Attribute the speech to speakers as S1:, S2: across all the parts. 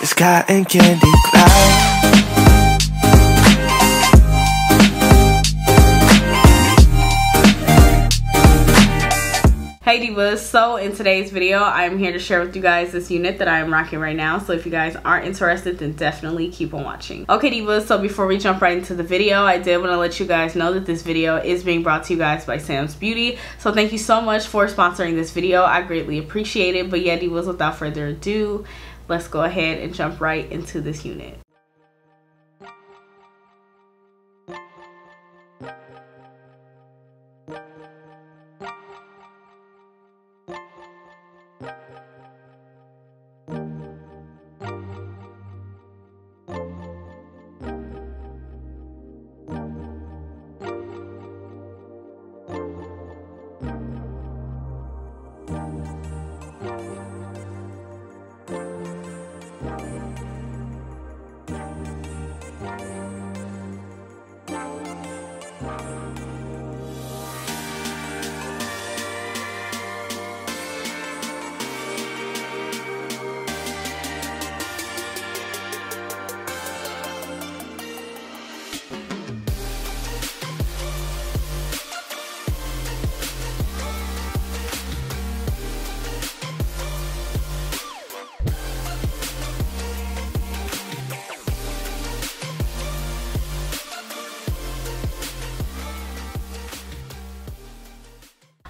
S1: sky and candy clouds.
S2: Hey divas, so in today's video I'm here to share with you guys this unit that I am rocking right now. So if you guys aren't interested, then definitely keep on watching. Okay divas, so before we jump right into the video, I did want to let you guys know that this video is being brought to you guys by Samsbeauty. So thank you so much for sponsoring this video. I greatly appreciate it. But yeah divas, without further ado, let's go ahead and jump right into this unit.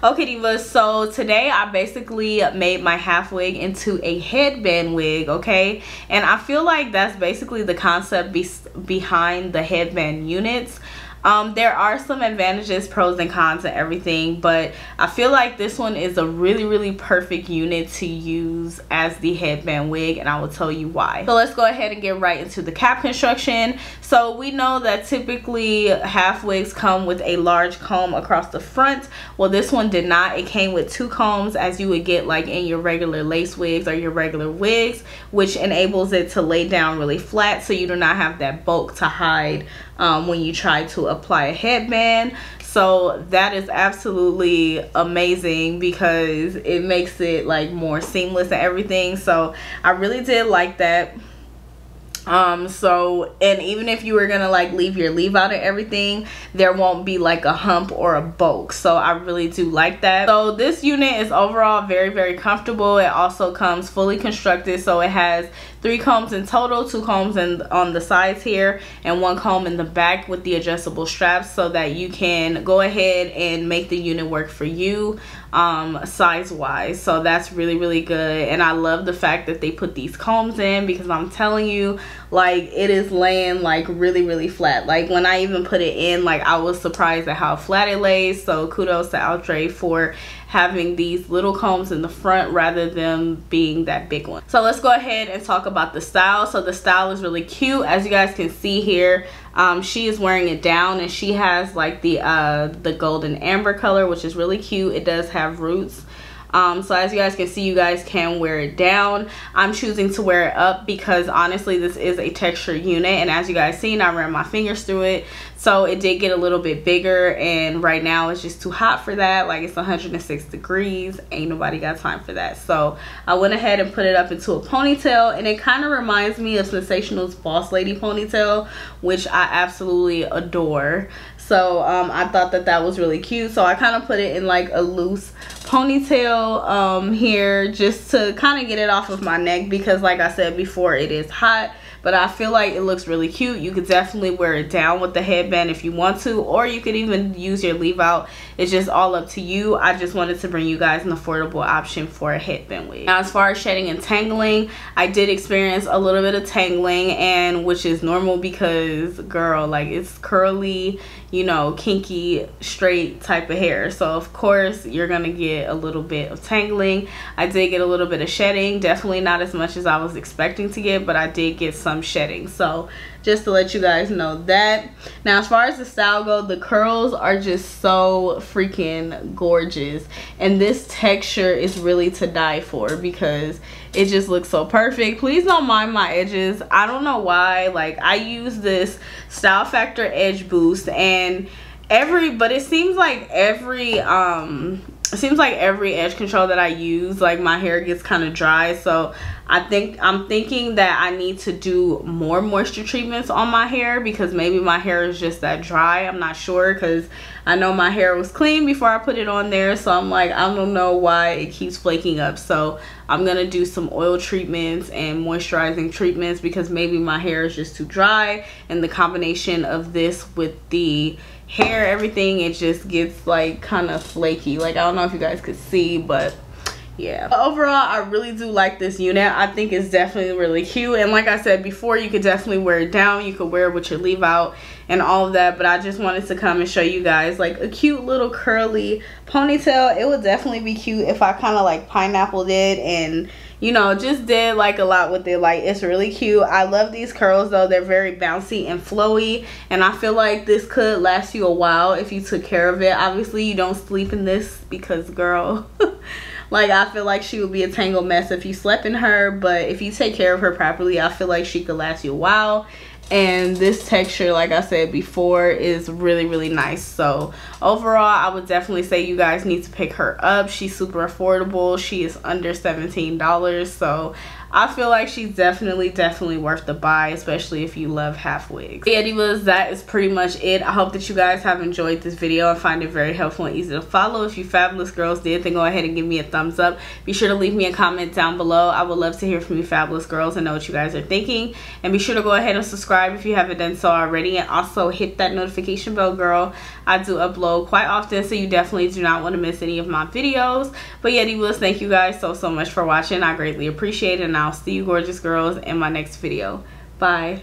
S2: Okay divas, so today I basically made my half wig into a headband wig, okay? And I feel like that's basically the concept behind the headband units. There are some advantages, pros and cons and everything, but I feel like this one is a really perfect unit to use as the headband wig, and I will tell you why. So let's go ahead and get right into the cap construction. So we know that typically half wigs come with a large comb across the front. Well, this one did not. It came with two combs, as you would get like in your regular lace wigs or your regular wigs, which enables it to lay down really flat so you do not have that bulk to hide when you try to apply a headband. So that is absolutely amazing because it makes it like more seamless and everything. So I really did like that. And even if you were gonna like leave your leave out and everything, there won't be like a hump or a bulk. So I really do like that. So this unit is overall very comfortable. It also comes fully constructed, so it has 3 combs in total, 2 combs on the sides here and 1 comb in the back with the adjustable straps, so that you can go ahead and make the unit work for you size wise. So that's really good, and I love the fact that they put these combs in, because I'm telling you, like, it is laying like really flat. Like when I even put it in, like I was surprised at how flat it lays. So kudos to Outre for having these little combs in the front rather than being that big one. So let's go ahead and talk about the style. So the style is really cute, as you guys can see here. She is wearing it down, and she has like the golden amber color, which is really cute. It does have roots. So as you guys can see, you guys can wear it down. I'm choosing to wear it up because honestly this is a texture unit, and as you guys seen, I ran my fingers through it, so it did get a little bit bigger, and right now it's just too hot for that. Like, it's 106 degrees, ain't nobody got time for that. So I went ahead and put it up into a ponytail, and it kind of reminds me of Sensational's Boss Lady ponytail, which I absolutely adore. So I thought that was really cute, so I kind of put it in like a loose ponytail here, just to kind of get it off of my neck, because like I said before, it is hot. But I feel like it looks really cute. You could definitely wear it down with the headband if you want to, or you could even use your leave out. It's just all up to you. I just wanted to bring you guys an affordable option for a headband wig. Now, as far as shedding and tangling, I did experience a little bit of tangling, and which is normal because, girl, like, it's curly, you know, kinky, straight type of hair. So of course you're gonna get a little bit of tangling. I did get a little bit of shedding, definitely not as much as I was expecting to get, but I did get some shedding. So just to let you guys know that. Now, as far as the style go, the curls are just so freaking gorgeous, and this texture is really to die for because it just looks so perfect. Please don't mind my edges. I don't know why. Like, I use this Style Factor Edge Boost, and but it seems like every it seems like every edge control that I use, like my hair gets kind of dry. So I'm thinking that I need to do more moisture treatments on my hair, because maybe my hair is just that dry. I'm not sure, because I know my hair was clean before I put it on there. So I'm like, I don't know why it keeps flaking up. So I'm gonna do some oil treatments and moisturizing treatments, because maybe my hair is just too dry, and the combination of this with the hair, everything, it just gets like kind of flaky. Like, I don't know if you guys could see, but yeah, but overall I really do like this unit. I think it's definitely really cute, and like I said before, you could definitely wear it down, you could wear it with your leave out and all of that. But I just wanted to come and show you guys like a cute little curly ponytail. It would definitely be cute if I kind of like pineappled it and, you know, just did like a lot with it. Like, it's really cute. I love these curls though. They're very bouncy and flowy, and I feel like this could last you a while if you took care of it. Obviously you don't sleep in this, because girl like, I feel like she would be a tangled mess if you slept in her, but if you take care of her properly, I feel like she could last you a while. And this texture, like I said before, is really, really nice. So overall, I would definitely say you guys need to pick her up. She's super affordable. She is under $17, so I feel like she's definitely worth the buy, especially if you love half wigs. Yeah, divas, that is pretty much it. I hope that you guys have enjoyed this video and find it very helpful and easy to follow. If you fabulous girls did, then go ahead and give me a thumbs up. Be sure to leave me a comment down below. I would love to hear from you fabulous girls and know what you guys are thinking. And be sure to go ahead and subscribe if you haven't done so already, and also hit that notification bell, girl. I do upload quite often, so you definitely do not want to miss any of my videos. But yeah, divas, thank you guys so much for watching. I greatly appreciate it, and I'll see you gorgeous girls in my next video. Bye.